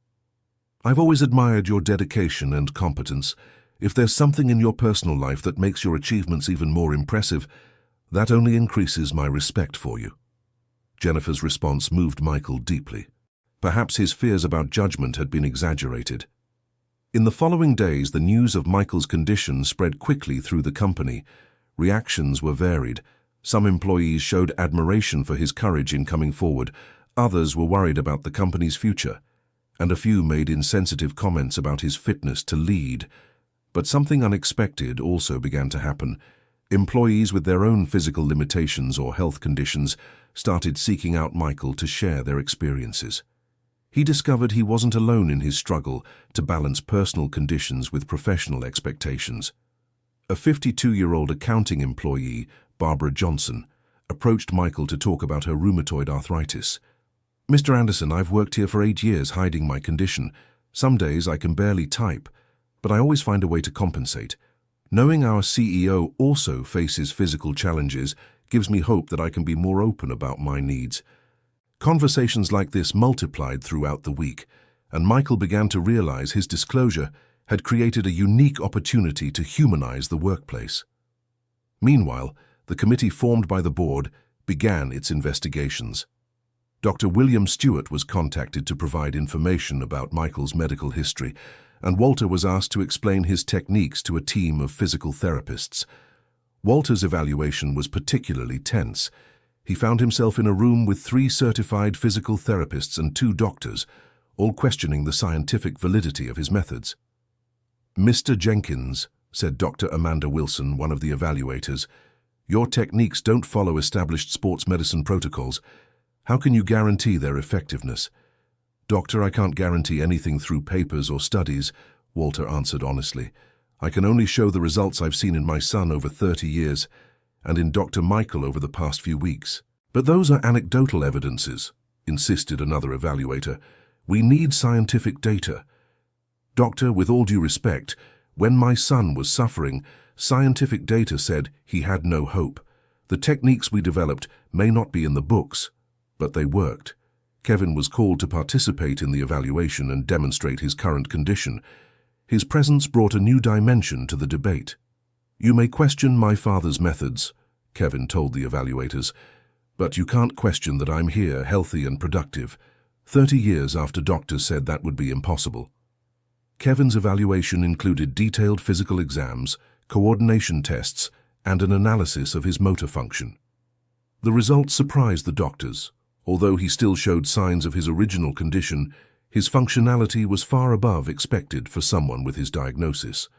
I've always admired your dedication and competence. If there's something in your personal life that makes your achievements even more impressive, that only increases my respect for you. Jennifer's response moved Michael deeply. Perhaps his fears about judgment had been exaggerated. In the following days, the news of Michael's condition spread quickly through the company. Reactions were varied. Some employees showed admiration for his courage in coming forward. Others were worried about the company's future, and a few made insensitive comments about his fitness to lead. But something unexpected also began to happen. Employees with their own physical limitations or health conditions started seeking out Michael to share their experiences. He discovered he wasn't alone in his struggle to balance personal conditions with professional expectations. A 52-year-old accounting employee, Barbara Johnson, approached Michael to talk about her rheumatoid arthritis. Mr. Anderson, I've worked here for 8 years hiding my condition. Some days I can barely type, but I always find a way to compensate. Knowing our CEO also faces physical challenges gives me hope that I can be more open about my needs. Conversations like this multiplied throughout the week, and Michael began to realize his disclosure had created a unique opportunity to humanize the workplace. Meanwhile, the committee formed by the board began its investigations. Dr. William Stewart was contacted to provide information about Michael's medical history, and Walter was asked to explain his techniques to a team of physical therapists. Walter's evaluation was particularly tense. He found himself in a room with 3 certified physical therapists and 2 doctors, all questioning the scientific validity of his methods. "Mr. Jenkins," said Dr. Amanda Wilson, one of the evaluators, "your techniques don't follow established sports medicine protocols. How can you guarantee their effectiveness?" "Doctor, I can't guarantee anything through papers or studies," Walter answered honestly. "I can only show the results I've seen in my son over 30 years and in Dr. Michael over the past few weeks." "But those are anecdotal evidences," insisted another evaluator. "We need scientific data." "Doctor, with all due respect, when my son was suffering, scientific data said he had no hope. The techniques we developed may not be in the books, but they worked." Kevin was called to participate in the evaluation and demonstrate his current condition. His presence brought a new dimension to the debate. "You may question my father's methods," Kevin told the evaluators, "but you can't question that I'm here, healthy and productive, 30 years after doctors said that would be impossible." Kevin's evaluation included detailed physical exams, coordination tests, and an analysis of his motor function. The results surprised the doctors. Although he still showed signs of his original condition, his functionality was far above expected for someone with his diagnosis.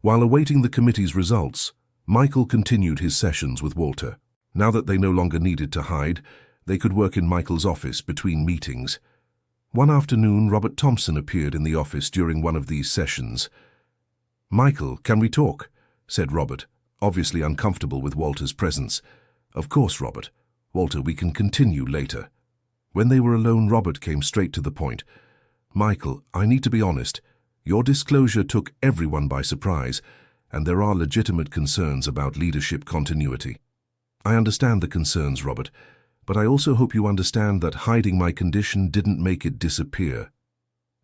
While awaiting the committee's results, Michael continued his sessions with Walter. Now that they no longer needed to hide, they could work in Michael's office between meetings. One afternoon, Robert Thompson appeared in the office during one of these sessions. "Michael, can we talk?" said Robert, obviously uncomfortable with Walter's presence. "Of course, Robert. Walter, we can continue later." When they were alone, Robert came straight to the point. "Michael, I need to be honest. Your disclosure took everyone by surprise, and there are legitimate concerns about leadership continuity." "I understand the concerns, Robert, but I also hope you understand that hiding my condition didn't make it disappear.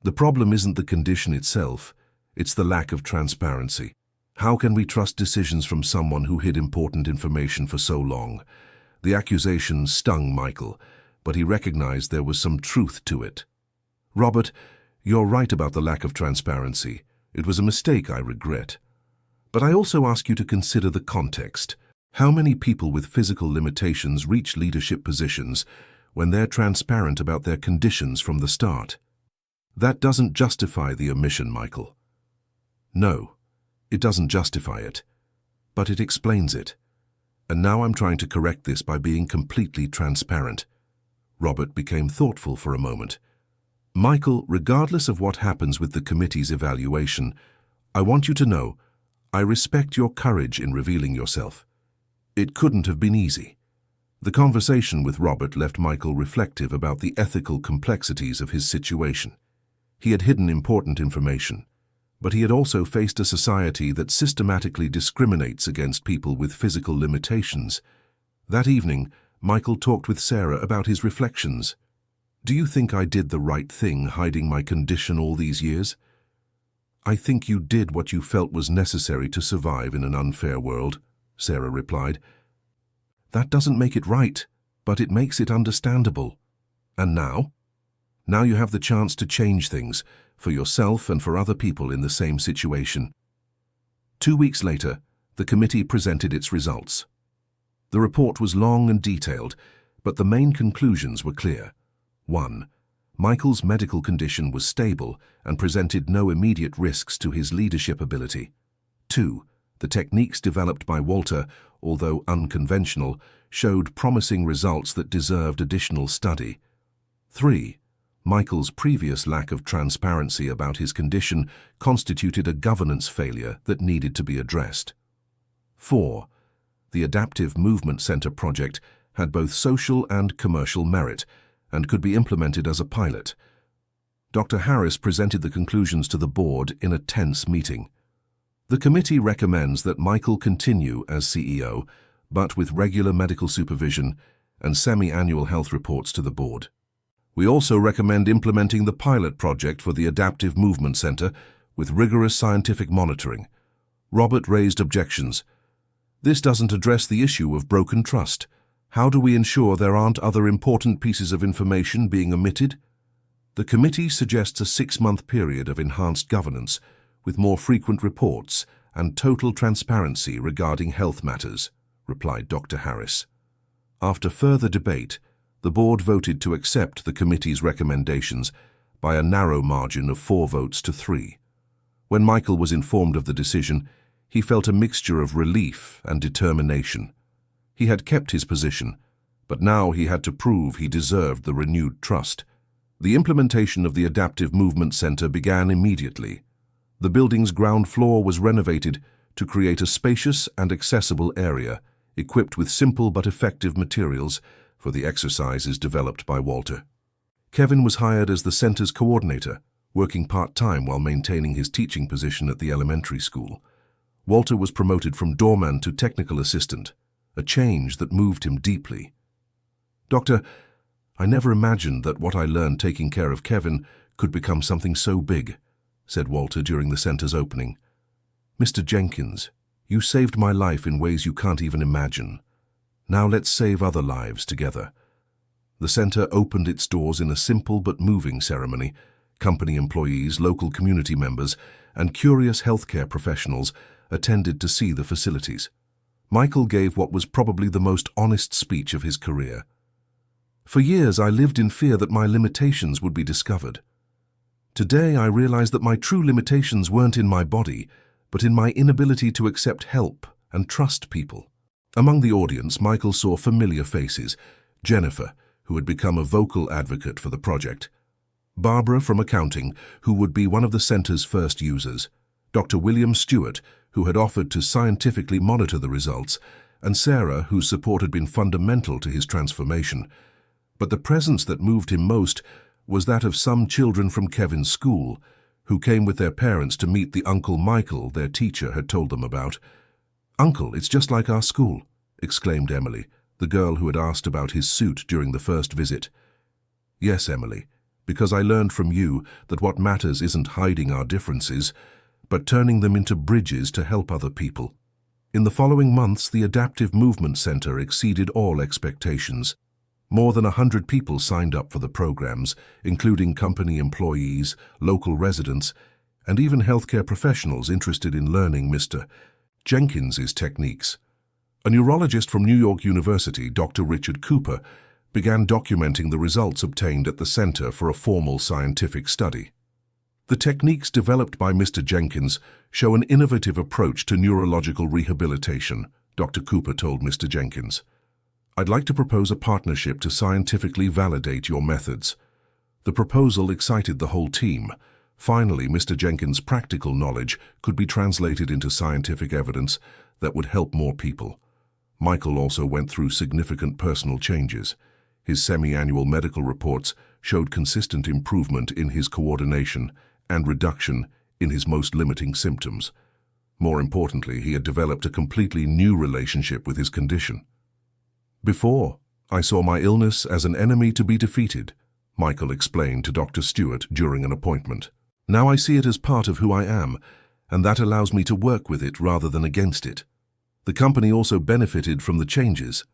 The problem isn't the condition itself, it's the lack of transparency. How can we trust decisions from someone who hid important information for so long?" The accusation stung Michael, but he recognized there was some truth to it. "Robert, you're right about the lack of transparency. It was a mistake I regret. But I also ask you to consider the context. How many people with physical limitations reach leadership positions when they're transparent about their conditions from the start? That doesn't justify the omission, Michael." "No, it doesn't justify it, but it explains it. And now I'm trying to correct this by being completely transparent." Robert became thoughtful for a moment. "Michael, regardless of what happens with the committee's evaluation, I want you to know I respect your courage in revealing yourself. It couldn't have been easy." The conversation with Robert left Michael reflective about the ethical complexities of his situation. He had hidden important information, but he had also faced a society that systematically discriminates against people with physical limitations. That evening, Michael talked with Sarah about his reflections. "Do you think I did the right thing hiding my condition all these years?" "I think you did what you felt was necessary to survive in an unfair world," Sarah replied. "That doesn't make it right, but it makes it understandable. And now? Now you have the chance to change things, for yourself and for other people in the same situation." 2 weeks later, the committee presented its results. The report was long and detailed, but the main conclusions were clear. 1. Michael's medical condition was stable and presented no immediate risks to his leadership ability. 2. The techniques developed by Walter, although unconventional, showed promising results that deserved additional study. 3. Michael's previous lack of transparency about his condition constituted a governance failure that needed to be addressed. 4. The Adaptive Movement Center project had both social and commercial merit, and could be implemented as a pilot. Dr. Harris presented the conclusions to the board in a tense meeting. The committee recommends that Michael continue as CEO, but with regular medical supervision and semi-annual health reports to the board. We also recommend implementing the pilot project for the Adaptive Movement Center with rigorous scientific monitoring. Robert raised objections. This doesn't address the issue of broken trust. How do we ensure there aren't other important pieces of information being omitted? The committee suggests a 6-month period of enhanced governance with more frequent reports and total transparency regarding health matters, replied Dr. Harris. After further debate, the board voted to accept the committee's recommendations by a narrow margin of 4 votes to 3. When Michael was informed of the decision, he felt a mixture of relief and determination. He had kept his position, but now he had to prove he deserved the renewed trust. The implementation of the Adaptive Movement Center began immediately. The building's ground floor was renovated to create a spacious and accessible area, equipped with simple but effective materials for the exercises developed by Walter. Kevin was hired as the center's coordinator, working part-time while maintaining his teaching position at the elementary school. Walter was promoted from doorman to technical assistant, a change that moved him deeply. "Doctor, I never imagined that what I learned taking care of Kevin could become something so big," said Walter during the center's opening. "Mr. Jenkins, you saved my life in ways you can't even imagine. Now let's save other lives together." The center opened its doors in a simple but moving ceremony. Company employees, local community members, and curious healthcare professionals attended to see the facilities. Michael gave what was probably the most honest speech of his career. "For years I lived in fear that my limitations would be discovered. Today I realize that my true limitations weren't in my body, but in my inability to accept help and trust people." Among the audience, Michael saw familiar faces: Jennifer, who had become a vocal advocate for the project; Barbara from accounting, who would be one of the center's first users; Dr. William Stewart, who had offered to scientifically monitor the results; and Sarah, whose support had been fundamental to his transformation. But the presence that moved him most was that of some children from Kevin's school, who came with their parents to meet the Uncle Michael their teacher had told them about. "Uncle, it's just like our school," exclaimed Emily, the girl who had asked about his suit during the first visit. "Yes, Emily, because I learned from you that what matters isn't hiding our differences, but turning them into bridges to help other people." In the following months, the Adaptive Movement Center exceeded all expectations. More than 100 people signed up for the programs, including company employees, local residents, and even healthcare professionals interested in learning Mr. Jenkins's techniques. A neurologist from New York University, Dr. Richard Cooper, began documenting the results obtained at the center for a formal scientific study. The techniques developed by Mr. Jenkins show an innovative approach to neurological rehabilitation, Dr. Cooper told Mr. Jenkins. "I'd like to propose a partnership to scientifically validate your methods." The proposal excited the whole team. Finally, Mr. Jenkins' practical knowledge could be translated into scientific evidence that would help more people. Michael also went through significant personal changes. His semi-annual medical reports showed consistent improvement in his coordination and reduction in his most limiting symptoms. More importantly, he had developed a completely new relationship with his condition. "Before, I saw my illness as an enemy to be defeated," Michael explained to Dr. Stewart during an appointment. "Now I see it as part of who I am, and that allows me to work with it rather than against it." The company also benefited from the changes.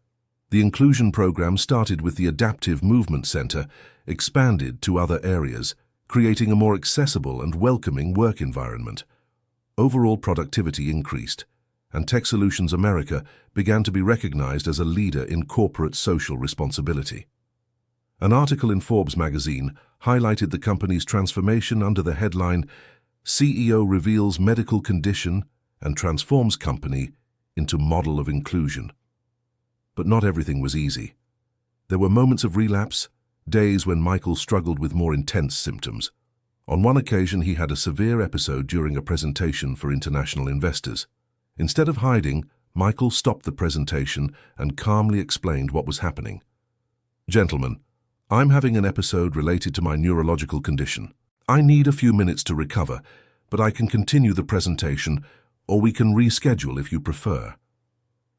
The inclusion program started with the Adaptive Movement Center, expanded to other areas, creating a more accessible and welcoming work environment. Overall productivity increased, and Tech Solutions America began to be recognized as a leader in corporate social responsibility. An article in Forbes magazine highlighted the company's transformation under the headline, "CEO Reveals Medical Condition and Transforms Company into Model of Inclusion." But not everything was easy. There were moments of relapse, days when Michael struggled with more intense symptoms. On one occasion, he had a severe episode during a presentation for international investors. Instead of hiding, Michael stopped the presentation and calmly explained what was happening. "Gentlemen, I'm having an episode related to my neurological condition. I need a few minutes to recover, but I can continue the presentation, or we can reschedule if you prefer."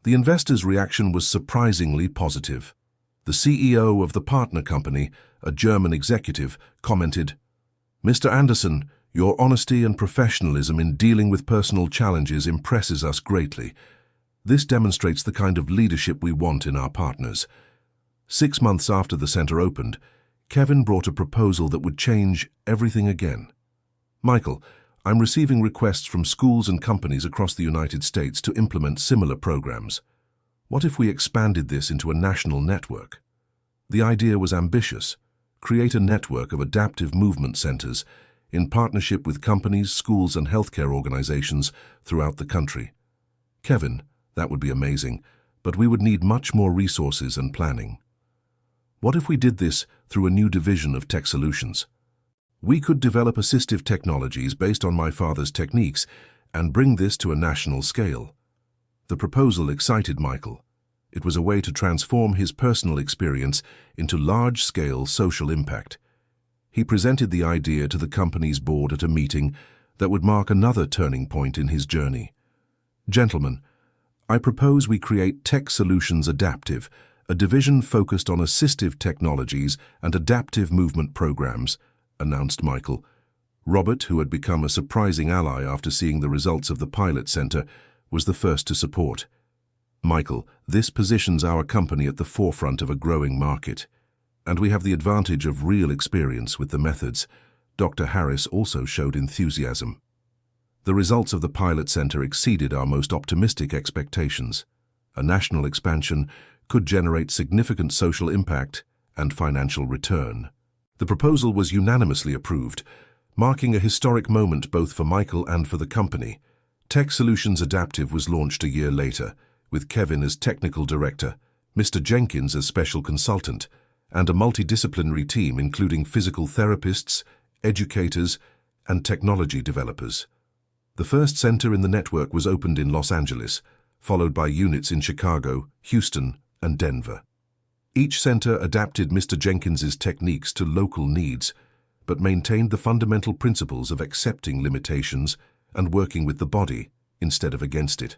The investor's reaction was surprisingly positive. The CEO of the partner company, a German executive, commented, "Mr. Anderson, your honesty and professionalism in dealing with personal challenges impresses us greatly. This demonstrates the kind of leadership we want in our partners." 6 months after the center opened, Kevin brought a proposal that would change everything again. "Michael, I'm receiving requests from schools and companies across the United States to implement similar programs. What if we expanded this into a national network?" The idea was ambitious: create a network of adaptive movement centers in partnership with companies, schools, and healthcare organizations throughout the country. "Kevin, that would be amazing, but we would need much more resources and planning." "What if we did this through a new division of Tech Solutions? We could develop assistive technologies based on my father's techniques and bring this to a national scale." The proposal excited Michael. It was a way to transform his personal experience into large-scale social impact. He presented the idea to the company's board at a meeting that would mark another turning point in his journey. "Gentlemen, I propose we create Tech Solutions Adaptive, a division focused on assistive technologies and adaptive movement programs," announced Michael. Robert, who had become a surprising ally after seeing the results of the pilot center, was the first to support. "Michael, this positions our company at the forefront of a growing market, and we have the advantage of real experience with the methods." Dr. Harris also showed enthusiasm. The results of the pilot center exceeded our most optimistic expectations. A national expansion could generate significant social impact and financial return. The proposal was unanimously approved, marking a historic moment both for Michael and for the company. Tech Solutions Adaptive was launched a year later, with Kevin as technical director, Mr. Jenkins as special consultant, and a multidisciplinary team including physical therapists, educators, and technology developers. The first center in the network was opened in Los Angeles, followed by units in Chicago, Houston, and Denver. Each center adapted Mr. Jenkins's techniques to local needs, but maintained the fundamental principles of accepting limitations and working with the body instead of against it.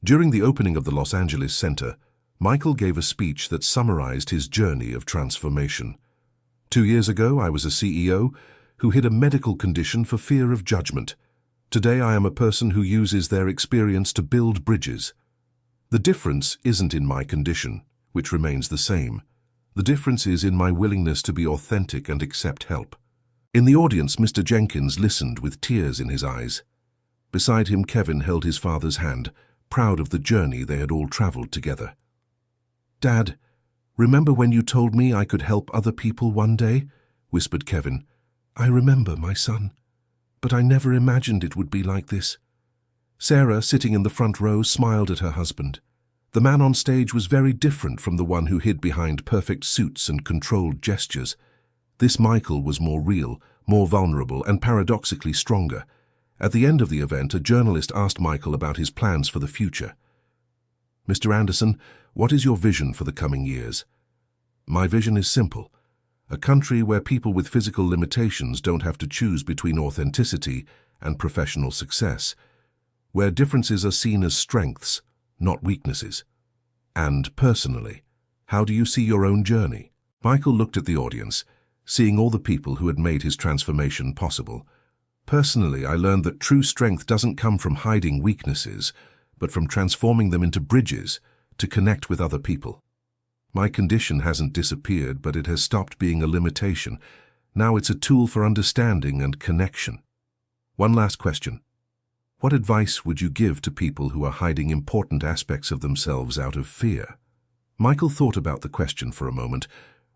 During the opening of the Los Angeles Center, Michael gave a speech that summarized his journey of transformation. "2 years ago, I was a CEO who hid a medical condition for fear of judgment. Today, I am a person who uses their experience to build bridges. The difference isn't in my condition, which remains the same. The difference is in my willingness to be authentic and accept help." In the audience, Mr. Jenkins listened with tears in his eyes. Beside him, Kevin held his father's hand, proud of the journey they had all traveled together. "Dad, remember when you told me I could help other people one day?" whispered Kevin. "I remember, my son, but I never imagined it would be like this." Sarah, sitting in the front row, smiled at her husband. The man on stage was very different from the one who hid behind perfect suits and controlled gestures. This Michael was more real, more vulnerable, and paradoxically stronger. At the end of the event, a journalist asked Michael about his plans for the future. "Mr. Anderson, what is your vision for the coming years?" "My vision is simple. A country where people with physical limitations don't have to choose between authenticity and professional success, where differences are seen as strengths, not weaknesses." "And personally, how do you see your own journey?" Michael looked at the audience, seeing all the people who had made his transformation possible. "Personally, I learned that true strength doesn't come from hiding weaknesses, but from transforming them into bridges to connect with other people. My condition hasn't disappeared, but it has stopped being a limitation. Now it's a tool for understanding and connection." One last question. What advice would you give to people who are hiding important aspects of themselves out of fear? Michael thought about the question for a moment,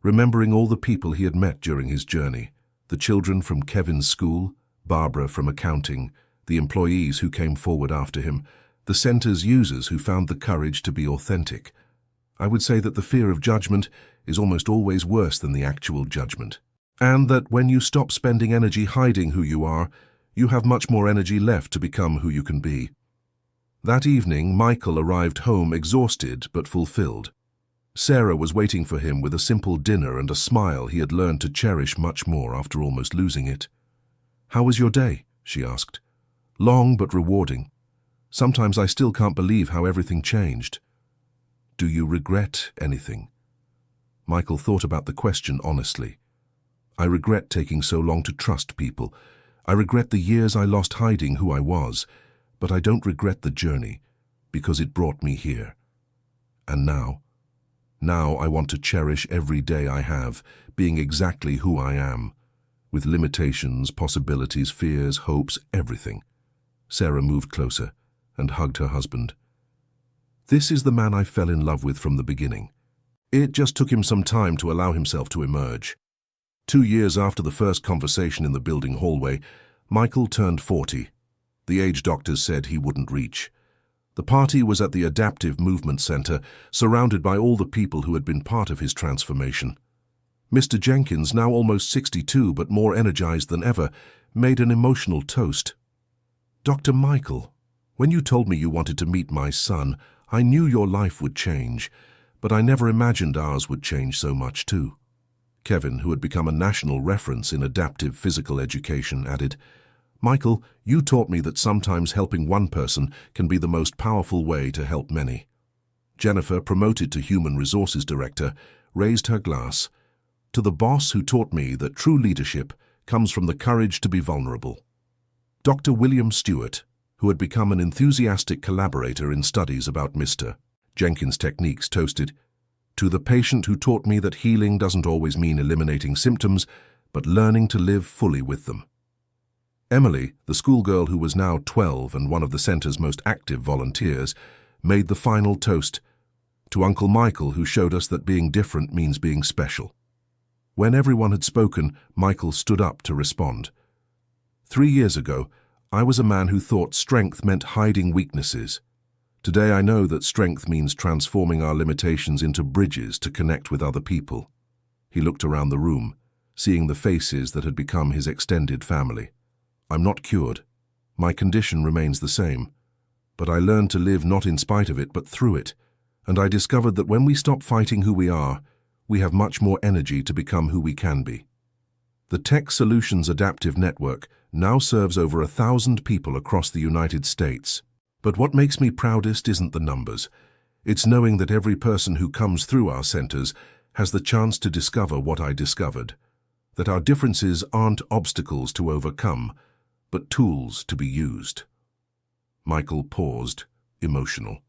remembering all the people he had met during his journey, the children from Kevin's school, Barbara from accounting, the employees who came forward after him, the center's users who found the courage to be authentic. I would say that the fear of judgment is almost always worse than the actual judgment, and that when you stop spending energy hiding who you are, you have much more energy left to become who you can be. That evening, Michael arrived home exhausted but fulfilled. Sarah was waiting for him with a simple dinner and a smile he had learned to cherish much more after almost losing it. "How was your day?" she asked. "Long but rewarding. Sometimes I still can't believe how everything changed." "Do you regret anything?" Michael thought about the question honestly. "I regret taking so long to trust people. I regret the years I lost hiding who I was, but I don't regret the journey, because it brought me here. And now I want to cherish every day I have, being exactly who I am, with limitations, possibilities, fears, hopes, everything." Sarah moved closer and hugged her husband. "This is the man I fell in love with from the beginning. It just took him some time to allow himself to emerge." 2 years after the first conversation in the building hallway, Michael turned 40. The age doctors said he wouldn't reach. The party was at the Adaptive Movement Center, surrounded by all the people who had been part of his transformation. Mr. Jenkins, now almost 62 but more energized than ever, made an emotional toast. "Dr. Michael, when you told me you wanted to meet my son, I knew your life would change, but I never imagined ours would change so much too." Kevin, who had become a national reference in adaptive physical education, added, "Michael, you taught me that sometimes helping one person can be the most powerful way to help many." Jennifer, promoted to Human Resources Director, raised her glass. "To the boss who taught me that true leadership comes from the courage to be vulnerable." Dr. William Stewart, who had become an enthusiastic collaborator in studies about Mr. Jenkins' techniques, toasted, "To the patient who taught me that healing doesn't always mean eliminating symptoms, but learning to live fully with them." Emily, the schoolgirl who was now 12 and one of the center's most active volunteers, made the final toast, "To Uncle Michael, who showed us that being different means being special." When everyone had spoken, Michael stood up to respond. 3 years ago, I was a man who thought strength meant hiding weaknesses. Today I know that strength means transforming our limitations into bridges to connect with other people." He looked around the room, seeing the faces that had become his extended family. "I'm not cured. My condition remains the same. But I learned to live not in spite of it, but through it. And I discovered that when we stop fighting who we are, we have much more energy to become who we can be." The Tech Solutions Adaptive Network now serves over 1,000 people across the United States. But what makes me proudest isn't the numbers. It's knowing that every person who comes through our centers has the chance to discover what I discovered. That our differences aren't obstacles to overcome, but tools to be used. Michael paused, emotional.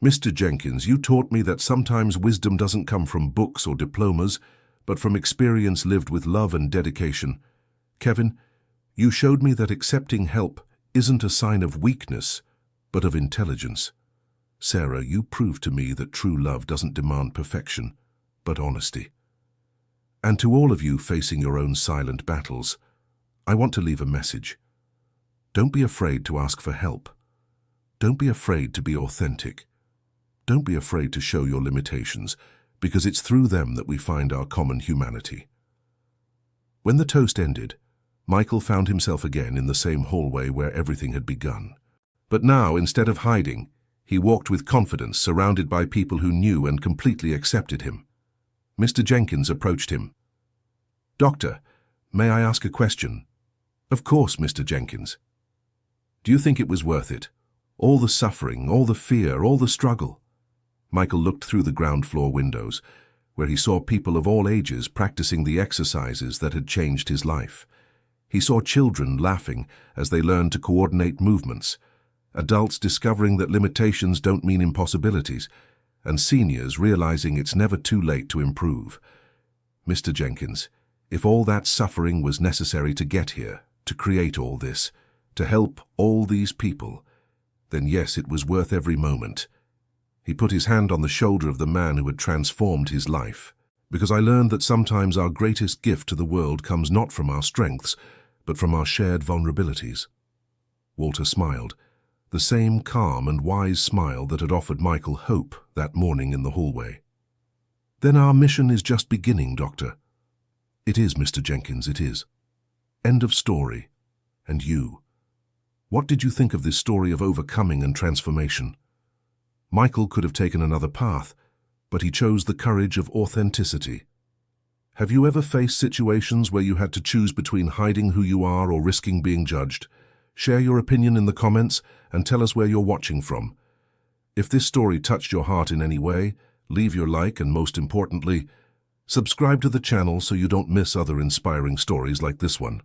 "Mr. Jenkins, you taught me that sometimes wisdom doesn't come from books or diplomas, but from experience lived with love and dedication. Kevin, you showed me that accepting help isn't a sign of weakness, but of intelligence. Sarah, you proved to me that true love doesn't demand perfection, but honesty. And to all of you facing your own silent battles, I want to leave a message. Don't be afraid to ask for help. Don't be afraid to be authentic. Don't be afraid to show your limitations, because it's through them that we find our common humanity." When the toast ended, Michael found himself again in the same hallway where everything had begun. But now, instead of hiding, he walked with confidence, surrounded by people who knew and completely accepted him. Mr. Jenkins approached him. "Doctor, may I ask a question?" "Of course, Mr. Jenkins." "Do you think it was worth it? All the suffering, all the fear, all the struggle?" Michael looked through the ground floor windows, where he saw people of all ages practicing the exercises that had changed his life. He saw children laughing as they learned to coordinate movements, adults discovering that limitations don't mean impossibilities, and seniors realizing it's never too late to improve. Mr. Jenkins, if all that suffering was necessary to get here, to create all this, to help all these people, then yes, it was worth every moment. He put his hand on the shoulder of the man who had transformed his life. "Because I learned that sometimes our greatest gift to the world comes not from our strengths, but from our shared vulnerabilities." Walter smiled, the same calm and wise smile that had offered Michael hope that morning in the hallway. "Then our mission is just beginning, Doctor." "It is, Mr. Jenkins, it is. End of story. And you? What did you think of this story of overcoming and transformation?" Michael could have taken another path, but he chose the courage of authenticity. Have you ever faced situations where you had to choose between hiding who you are or risking being judged? Share your opinion in the comments and tell us where you're watching from. If this story touched your heart in any way, leave your like and, most importantly, subscribe to the channel so you don't miss other inspiring stories like this one.